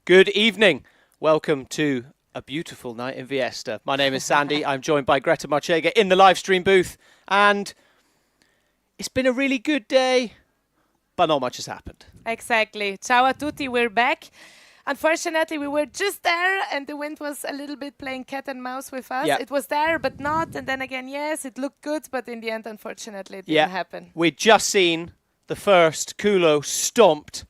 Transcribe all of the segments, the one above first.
Good evening. Welcome to a beautiful night in Vieste. My name is Sandy. I'm joined by Greta Marchega in the live stream booth. And it's been a really good day, but not much has happened. Exactly. Ciao a tutti, we're back. Unfortunately, we were just there and the wind was a little bit playing cat and mouse with us. Yeah. It was there, but not. And then again, yes, it looked good, but in the end, unfortunately, it didn't happen. We'd just seen the first Kulo stomped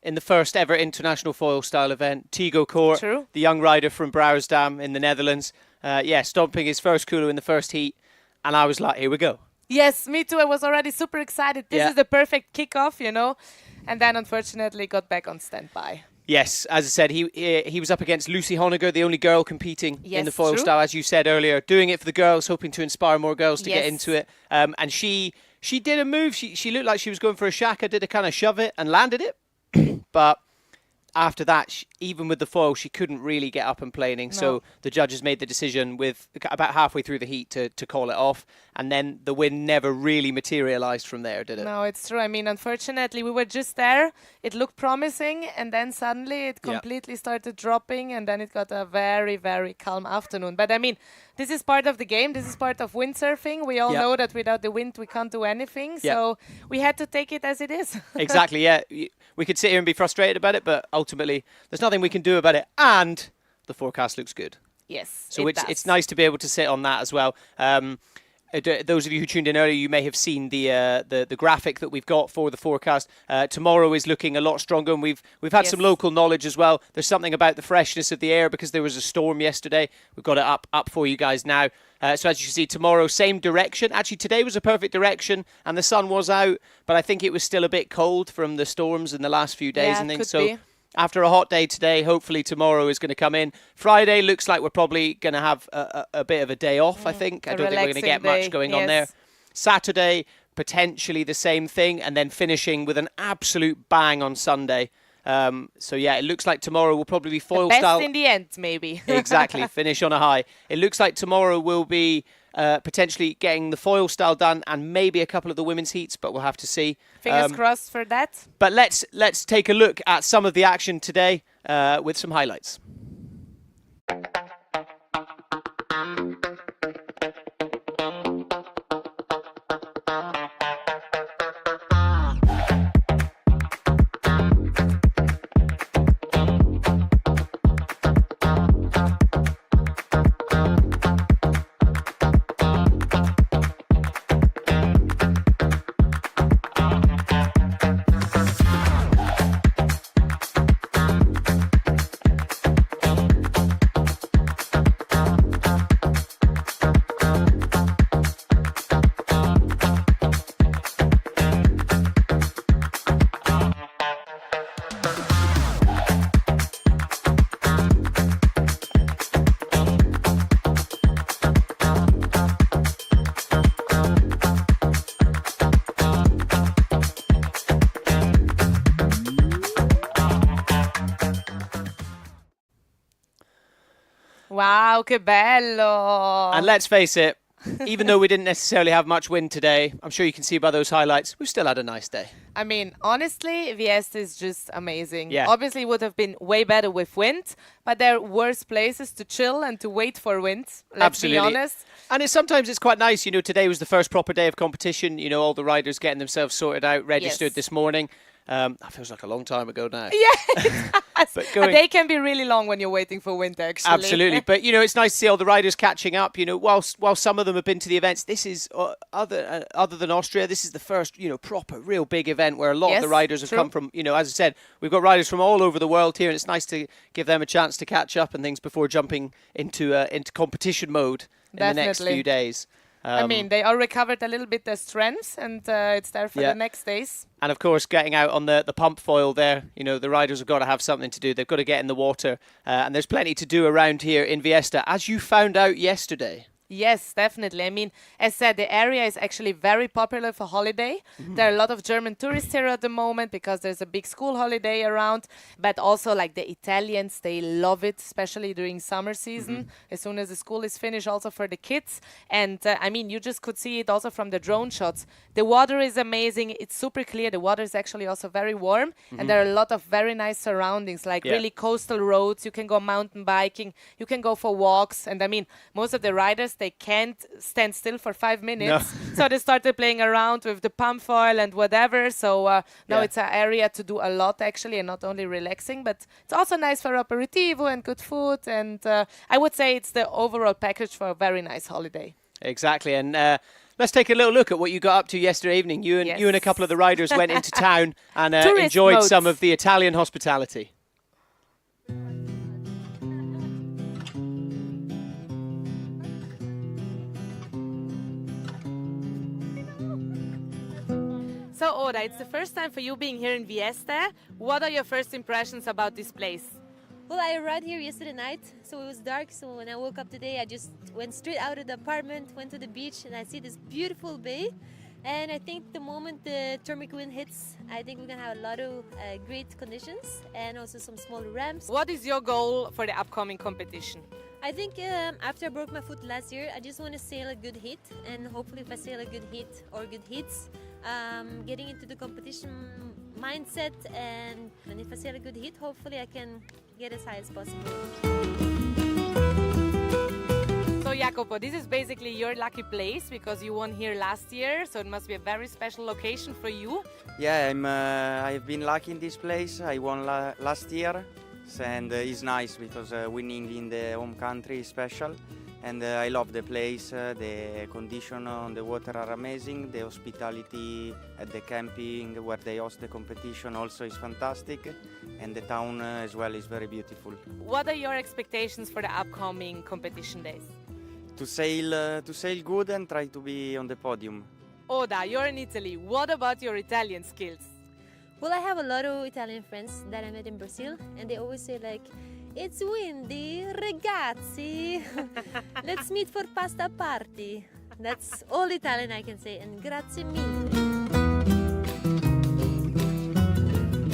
in the first ever international foil style event. Tigo Court, the young rider from Brouwersdam in the Netherlands. Stomping his first Kulo in the first heat. And I was like, here we go. Yes, me too. I was already super excited. This is the perfect kickoff, you know. And then, unfortunately, got back on standby. Yes, as I said, he was up against Lucy Honegger, the only girl competing in the foil style, as you said earlier, doing it for the girls, hoping to inspire more girls to get into it. And she did a move. She looked like she was going for a shaka, did a kind of shove it and landed it. But after that, even with the foil, she couldn't really get up and planing. No. So the judges made the decision with about halfway through the heat to call it off. And then the win never really materialized from there, did it? No, it's true. I mean, unfortunately, we were just there. It looked promising. And then suddenly it completely started dropping. And then it got a very, very calm afternoon. But I mean, this is part of the game. This is part of windsurfing. We all know that without the wind, we can't do anything. So we had to take it as it is. Exactly, yeah. We could sit here and be frustrated about it, but ultimately there's nothing we can do about it. And the forecast looks good. Yes, so it's nice to be able to sit on that as well. Those of you who tuned in earlier, you may have seen the graphic that we've got for the forecast. Tomorrow is looking a lot stronger, and we've had some local knowledge as well. There's something about the freshness of the air because there was a storm yesterday. We've got it up for you guys now. So as you can see, tomorrow, same direction. Actually, today was a perfect direction, and the sun was out, but I think it was still a bit cold from the storms in the last few days and things. So after a hot day today, hopefully tomorrow is going to come in. Friday looks like we're probably going to have a bit of a day off, I think. I don't think we're going to get much going on there. Saturday, potentially the same thing, and then finishing with an absolute bang on Sunday. It looks like tomorrow will probably be foil style. Best in the end, maybe. Exactly, finish on a high. It looks like tomorrow will be potentially getting the foil style done and maybe a couple of the women's heats, but we'll have to see. Fingers crossed for that. But let's take a look at some of the action today with some highlights. Wow, che bello! And let's face it, even though we didn't necessarily have much wind today, I'm sure you can see by those highlights, we've still had a nice day. I mean, honestly, Vieste is just amazing. Yeah. Obviously, it would have been way better with wind, but there are worse places to chill and to wait for wind. Let's be honest. And sometimes it's quite nice. You know, today was the first proper day of competition. You know, all the riders getting themselves sorted out, registered this morning. That feels like a long time ago now. Yeah, it does. But they can be really long when you're waiting for wind, actually. Absolutely. But, you know, it's nice to see all the riders catching up. You know, while some of them have been to the events, this is, other than Austria, this is the first, you know, proper, real big event where a lot of the riders have come from, you know, as I said, we've got riders from all over the world here, and it's nice to give them a chance to catch up and things before jumping into competition mode in the next few days. I mean, they all recovered a little bit their strengths, and it's there for the next days. And, of course, getting out on the pump foil there, you know, the riders have got to have something to do. They've got to get in the water. And there's plenty to do around here in Vieste, as you found out yesterday. Yes, definitely. I mean, as said, the area is actually very popular for holiday. There are a lot of German tourists here at the moment because there's a big school holiday around. But also, like the Italians, they love it, especially during summer season. As soon as the school is finished, also for the kids. And I mean, you just could see it also from the drone shots. The water is amazing. It's super clear. The water is actually also very warm. And there are a lot of very nice surroundings, like really coastal roads. You can go mountain biking. You can go for walks. And I mean, most of the riders, they can't stand still for 5 minutes. So they started playing around with the pump foil and whatever. So now it's an area to do a lot, actually, and not only relaxing, but it's also nice for aperitivo and good food. And I would say it's the overall package for a very nice holiday. Exactly. And let's take a little look at what you got up to yesterday evening. You and a couple of the riders went into town and enjoyed some of the Italian hospitality. So, Oda, it's the first time for you being here in Vieste. What are your first impressions about this place? Well, I arrived here yesterday night, so it was dark. So when I woke up today, I just went straight out of the apartment, went to the beach, and I see this beautiful bay. And I think the moment the thermic wind hits, I think we're going to have a lot of great conditions and also some small ramps. What is your goal for the upcoming competition? I think after I broke my foot last year, I just want to sail a good heat. And hopefully if I sail a good heat or good heats, getting into the competition mindset. And if I sail a good heat, hopefully I can get as high as possible. So Jacopo, this is basically your lucky place because you won here last year, so it must be a very special location for you. Yeah, I've been lucky in this place. I won last year, and it's nice because winning in the home country is special. And I love the place. The conditions on the water are amazing. The hospitality at the camping where they host the competition also is fantastic. And the town as well is very beautiful. What are your expectations for the upcoming competition days? To sail good and try to be on the podium. Oda, you're in Italy. What about your Italian skills? Well, I have a lot of Italian friends that I met in Brazil, and they always say like, "It's windy, ragazzi. Let's meet for pasta party." That's all Italian I can say, and grazie mille.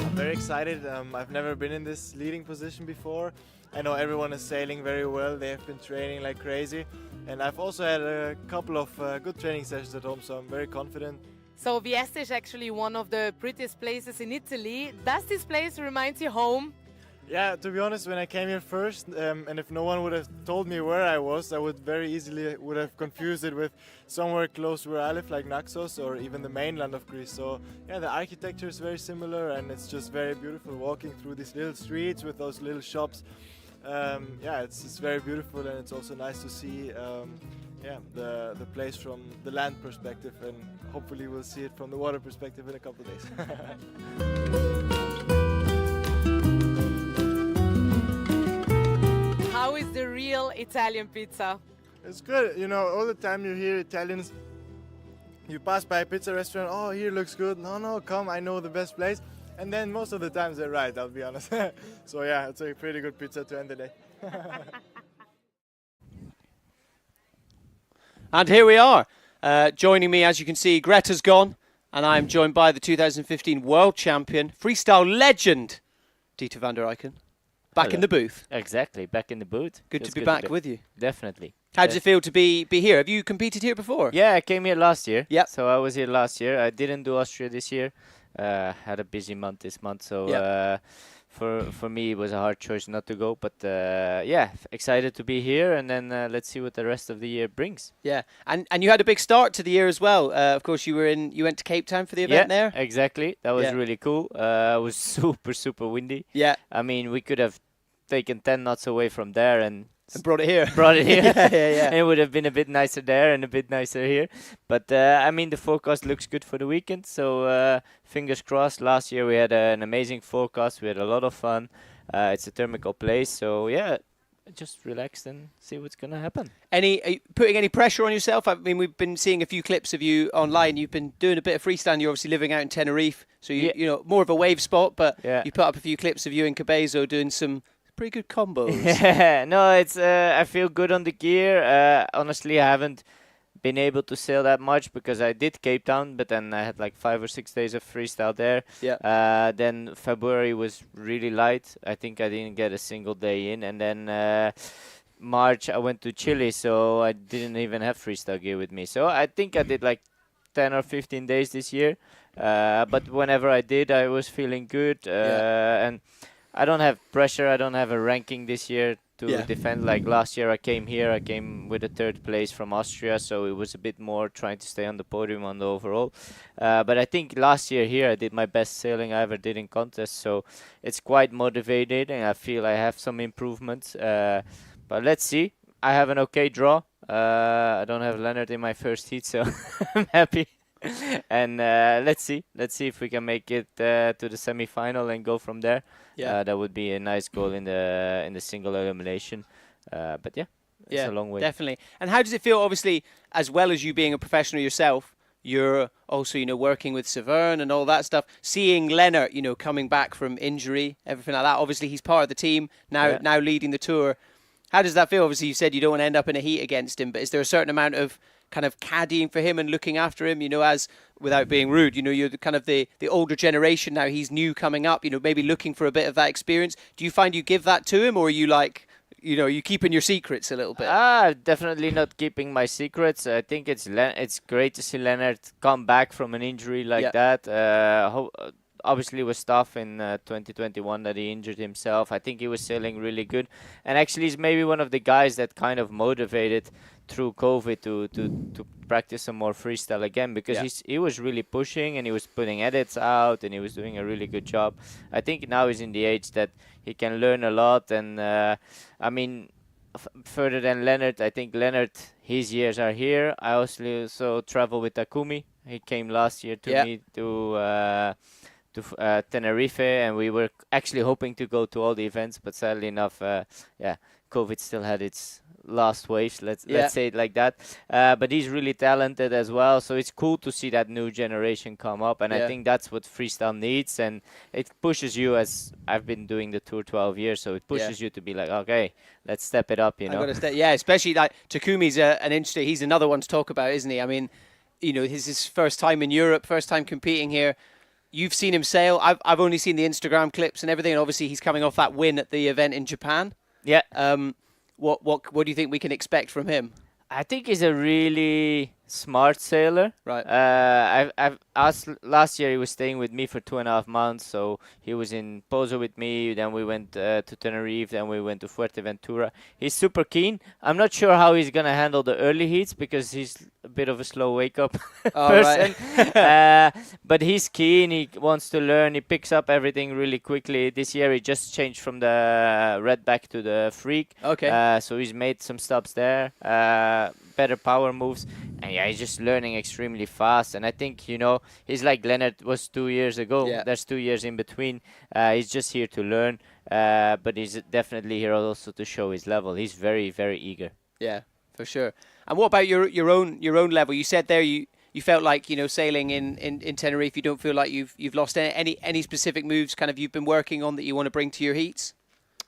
I'm very excited. I've never been in this leading position before. I know everyone is sailing very well. They have been training like crazy. And I've also had a couple of good training sessions at home, so I'm very confident. So Vieste is actually one of the prettiest places in Italy. Does this place remind you home? Yeah, to be honest, when I came here first, and if no one would have told me where I was, I would very easily would have confused it with somewhere close to where I live, like Naxos or even the mainland of Greece. So yeah, the architecture is very similar, and it's just very beautiful walking through these little streets with those little shops. Yeah, it's very beautiful, and it's also nice to see the place from the land perspective, and hopefully we'll see it from the water perspective in a couple of days. How is the real Italian pizza? It's good, you know, all the time you hear Italians, you pass by a pizza restaurant, oh, here looks good, no, come, I know the best place. And then most of the times they're right, I'll be honest. So yeah, it's a pretty good pizza to end the day. And here we are. Joining me, as you can see, Greta's gone. And I'm joined by the 2015 World Champion, freestyle legend, Dieter van der Eycken. Back in the booth. Exactly, back in the booth. Good to be back with you. Definitely. How does it feel to be here? Have you competed here before? Yeah, I came here last year. Yeah. So I was here last year. I didn't do Austria this year. Had a busy month this month, so for me it was a hard choice not to go. But yeah, excited to be here, and then let's see what the rest of the year brings. Yeah, and you had a big start to the year as well. Of course, you went to Cape Town for the event there. Exactly. That was really cool. It was super windy. Yeah. I mean, we could have taken 10 knots away from there and brought it here. Yeah. It would have been a bit nicer there and a bit nicer here. But I mean, the forecast looks good for the weekend. So fingers crossed. Last year we had an amazing forecast. We had a lot of fun. It's a thermical place. So yeah, just relax and see what's going to happen. Are you putting any pressure on yourself? I mean, we've been seeing a few clips of you online. You've been doing a bit of freestyle. You're obviously living out in Tenerife. So you know, more of a wave spot. But you put up a few clips of you in Cabezo doing some pretty good combos. Yeah, no, it's I feel good on the gear. Honestly, I haven't been able to sail that much because I did Cape Town, but then I had like 5 or 6 days of freestyle there. Yeah. Then February was really light. I think I didn't get a single day in, and then March I went to Chile, so I didn't even have freestyle gear with me. So I think I did like 10 or 15 days this year. But whenever I did, I was feeling good. And I don't have pressure. I don't have a ranking this year to defend. Like last year, I came with a 3rd place from Austria, so it was a bit more trying to stay on the podium on the overall. But I think last year here, I did my best sailing I ever did in contests, so it's quite motivated, and I feel I have some improvements. But let's see. I have an okay draw. I don't have Leonard in my first heat, so I'm happy. And let's see if we can make it to the semi-final and go from there. That would be a nice goal in the single elimination. But it's a long way. Definitely. And how does it feel? Obviously, as well as you being a professional yourself, you're also, working with Severn and all that stuff. Seeing Leonard, coming back from injury, everything like that. Obviously, he's part of the team now leading the tour. How does that feel? Obviously, you said you don't want to end up in a heat against him, but is there a certain amount of kind of caddying for him and looking after him, as, without being rude, you're the kind of the older generation now, he's new coming up, maybe looking for a bit of that experience. Do you find you give that to him, or are you like, you keeping your secrets a little bit? Definitely not keeping my secrets. I think it's great to see Leonard come back from an injury like that. Obviously, it was tough in 2021 that he injured himself. I think he was sailing really good, and actually, he's maybe one of the guys that kind of motivated through COVID to practice some more freestyle again, because he was really pushing and he was putting edits out and he was doing a really good job. I think now he's in the age that he can learn a lot, and I mean, further than Leonard, I think Leonard, his years are here. I also travel with Takumi. He came last year to me to Tenerife, and we were actually hoping to go to all the events, but sadly enough, COVID still had its last waves, let's say it like that. But he's really talented as well, so it's cool to see that new generation come up, and I think that's what freestyle needs, and it pushes you, as I've been doing the tour 12 years, so it pushes you to be like, okay, let's step it up, especially like Takumi's an interesting, he's another one to talk about, isn't he? I mean, his first time in Europe, first time competing here. You've seen him sail. I've only seen the Instagram clips and everything, and obviously he's coming off that win at the event in Japan. Yeah. What do you think we can expect from him? I think he's a really smart sailor. Right. I've asked last year. He was staying with me for 2.5 months, so he was in Pozo with me. Then we went to Tenerife. Then we went to Fuerteventura. He's super keen. I'm not sure how he's gonna handle the early heats because he's a bit of a slow wake up person. Right. But he's keen. He wants to learn. He picks up everything really quickly. This year he just changed from the redback to the freak. Okay. So he's made some stops there. Better power moves, and he's just learning extremely fast. And I think he's like Leonard was 2 years ago. There's 2 years in between. He's just here to learn, but he's definitely here also to show his level. He's very, very eager. Yeah, for sure. And what about your own level? You said there you felt like sailing in Tenerife, you don't feel like you've lost any specific moves kind of you've been working on that you want to bring to your heats?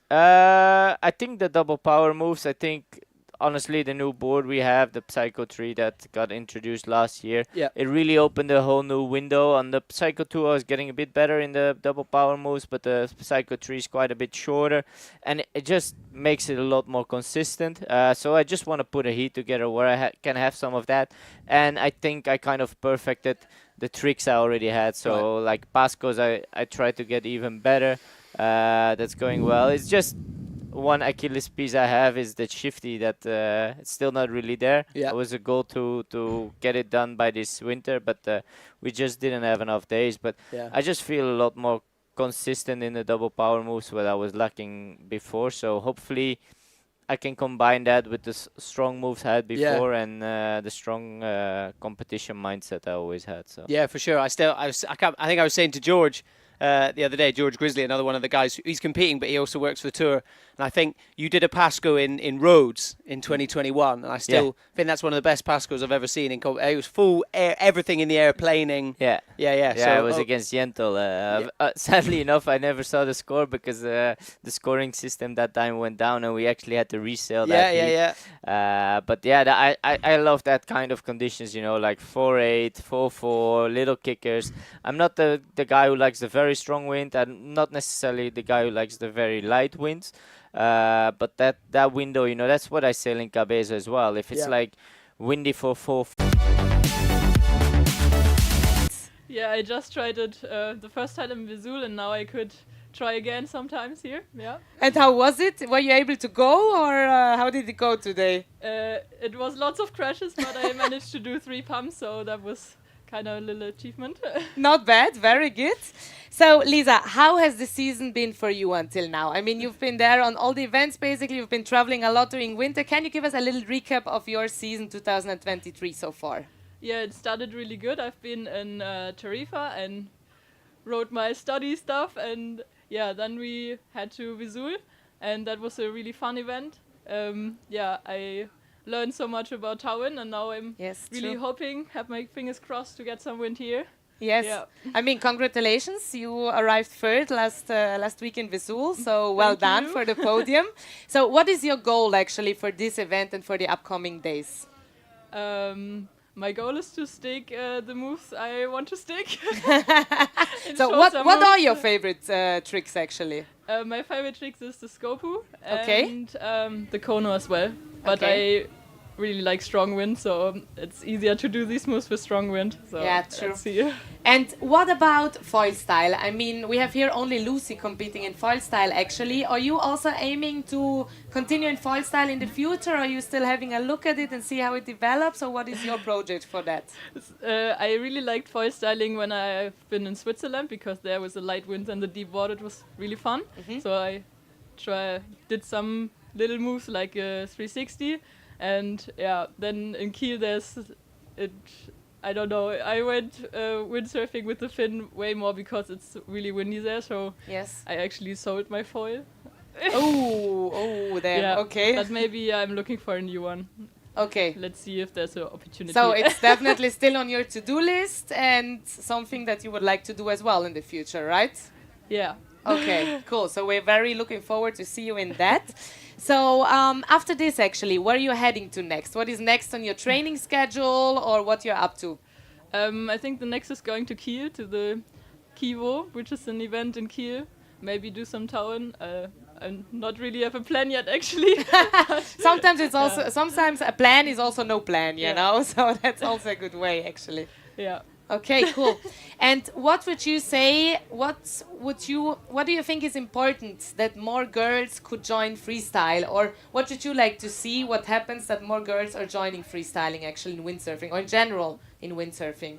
I think the double power moves. I think honestly, the new board we have, the Psycho 3 that got introduced last year, it really opened a whole new window. On the Psycho 2, I was getting a bit better in the double power moves, but the Psycho 3 is quite a bit shorter, and it just makes it a lot more consistent. So I just want to put a heat together where I can have some of that, and I think I kind of perfected the tricks I already had. So like Pascos, I try to get even better. That's going well. It's just one Achilles piece I have is the shifty that it's still not really there. It was a goal to get it done by this winter, but we just didn't have enough days. But I just feel a lot more consistent in the double power moves where I was lacking before. So hopefully I can combine that with the strong moves I had before and the strong competition mindset I always had. So yeah, for sure. I think I was saying to George, the other day, George Grizzly, another one of the guys. He's competing, but he also works for the tour. And I think you did a Pasco in Rhodes in 2021, and I still think that's one of the best Pascos I've ever seen. It was full air, everything in the air, planing. Yeah. So, it was against Yentl. Sadly enough, I never saw the score because the scoring system that time went down, and we actually had to resell that. But yeah, I love that kind of conditions. You know, like 4-8, 4-4, little kickers. I'm not the guy who likes the very strong wind. I'm not necessarily the guy who likes the very light winds. But that window, you know, that's what I sail in Cabeza as well. If it's like windy for 4. Yeah, I just tried it the first time in Vesoul, and now I could try again sometimes here. Yeah. And how was it? Were you able to go, or how did it go today? It was lots of crashes, but I managed to do 3 pumps, so that was kind of a little achievement. Not bad, very good. So, Lisa, how has the season been for you until now? I mean, you've been there on all the events, basically. You've been traveling a lot during winter. Can you give us a little recap of your season 2023 so far? Yeah, it started really good. I've been in Tarifa and wrote my study stuff, and yeah, then we had to Vesoul, and that was a really fun event. I learned so much about Tauern, and now I'm really hoping, have my fingers crossed to get some wind here. Yes, yeah. I mean, congratulations. You arrived third last week in Vesoul, so well done for the podium. So what is your goal actually for this event and for the upcoming days? My goal is to stick the moves I want to stick. So what are your favorite tricks actually? My favorite tricks is the Skopu and the Kono as well. But I really like strong wind, so it's easier to do these moves with strong wind. So yeah, true. Let's see. And what about foil style? I mean, we have here only Lucy competing in foil style actually. Are you also aiming to continue in foil style in the future? Or are you still having a look at it and see how it develops? Or what is your project for that? I really liked foil styling when I've been in Switzerland, because there was a light wind and the deep water. It was really fun. So I did some little moves like a 360. And yeah, then in Kiel I don't know, I went windsurfing with the fin way more because it's really windy there, so I actually sold my foil. Okay. But maybe I'm looking for a new one. Okay. Let's see if there's an opportunity. So it's definitely still on your to-do list and something that you would like to do as well in the future, right? Yeah. Okay, cool. So we're very looking forward to see you in that. So after this, actually, where are you heading to next? What is next on your training schedule, or what you're up to? I think the next is going to Kiel, to the Kivo, which is an event in Kiel. Maybe do some Tauern. I not really have a plan yet, actually. Sometimes it's also sometimes a plan is also no plan, you know. So that's also a good way, actually. Yeah. Okay, cool. And what would you say, what do you think is important that more girls could join freestyle? Or what would you like to see, what happens that more girls are joining freestyling actually in windsurfing, or in general in windsurfing?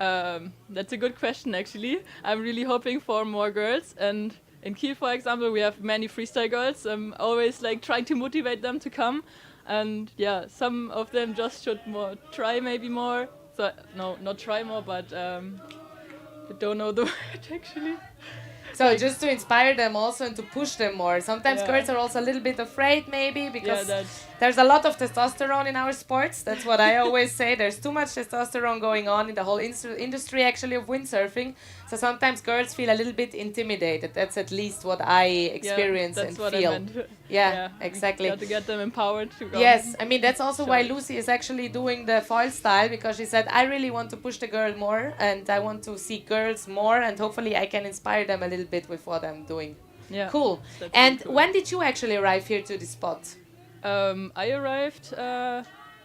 That's a good question, actually. I'm really hoping for more girls. And in Kiel, for example, we have many freestyle girls. I'm always like trying to motivate them to come. And yeah, some of them just should try maybe more. So, no, not try more, but I don't know the word actually. So just to inspire them also and to push them more. Sometimes girls are also a little bit afraid maybe because there's a lot of testosterone in our sports. That's what I always say. There's too much testosterone going on in the whole industry actually of windsurfing. So sometimes girls feel a little bit intimidated. That's at least what I experience and feel. I meant. Yeah, exactly. You have to get them empowered to go. Yes, I mean that's also why Lucy is actually doing the foil style, because she said, I really want to push the girl more and I want to see girls more, and hopefully I can inspire them a little bit with what I'm doing. Yeah. Cool. And cool. When did you actually arrive here to the spot? I arrived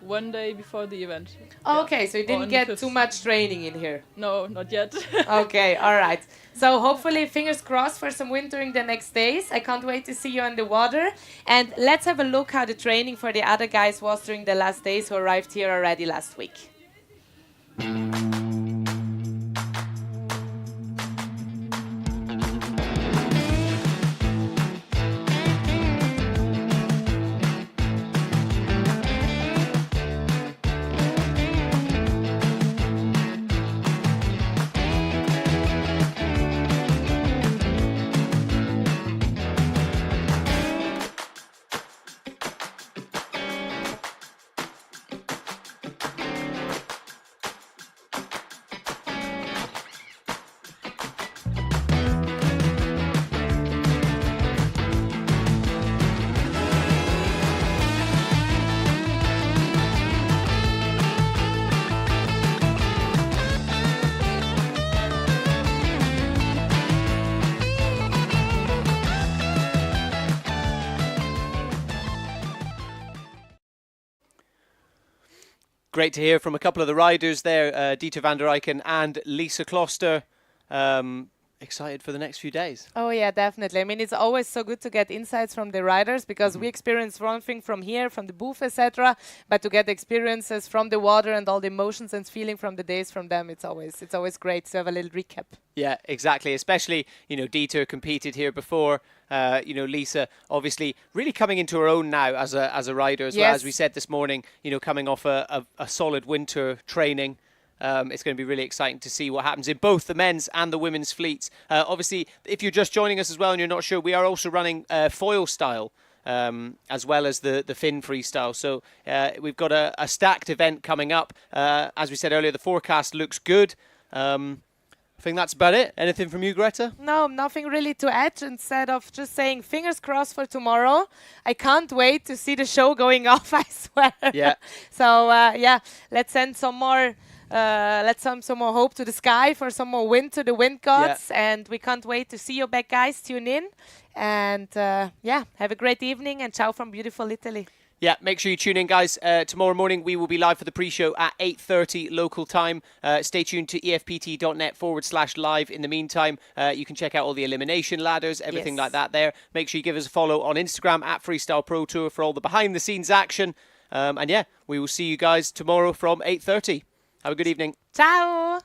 one day before the event. Oh, okay, so you didn't get too much training in here? No, not yet. Okay, all right. So hopefully, fingers crossed for some wind during the next days. I can't wait to see you on the water. And let's have a look how the training for the other guys was during the last days who arrived here already last week. Great to hear from a couple of the riders there, Dieter van der Eycken and Lisa Closter. Excited for the next few days. Oh yeah, definitely. I mean, it's always so good to get insights from the riders because we experience one thing from here, from the booth, etc. But to get experiences from the water and all the emotions and feeling from the days from them, it's always great to have a little recap. Yeah, exactly. Especially, Dieter competed here before. Lisa obviously really coming into her own now as a rider as well. As we said this morning, coming off a solid winter training. It's going to be really exciting to see what happens in both the men's and the women's fleets. Obviously, if you're just joining us as well and you're not sure, we are also running Foilstyle as well as the Fin Freestyle. So we've got a stacked event coming up. As we said earlier, the forecast looks good. I think that's about it. Anything from you, Greta? No, nothing really to add instead of just saying fingers crossed for tomorrow. I can't wait to see the show going off, I swear. Yeah. So, let's send some more... let's send some more hope to the sky for some more wind to the wind gods. Yeah. And we can't wait to see you back, guys. Tune in. And have a great evening and ciao from beautiful Italy. Yeah, make sure you tune in, guys. Tomorrow morning, we will be live for the pre-show at 8:30 local time. Stay tuned to efpt.net/live. In the meantime, you can check out all the elimination ladders, everything like that there. Make sure you give us a follow on Instagram at Freestyle Pro Tour for all the behind-the-scenes action. We will see you guys tomorrow from 8:30. Have a good evening. Ciao.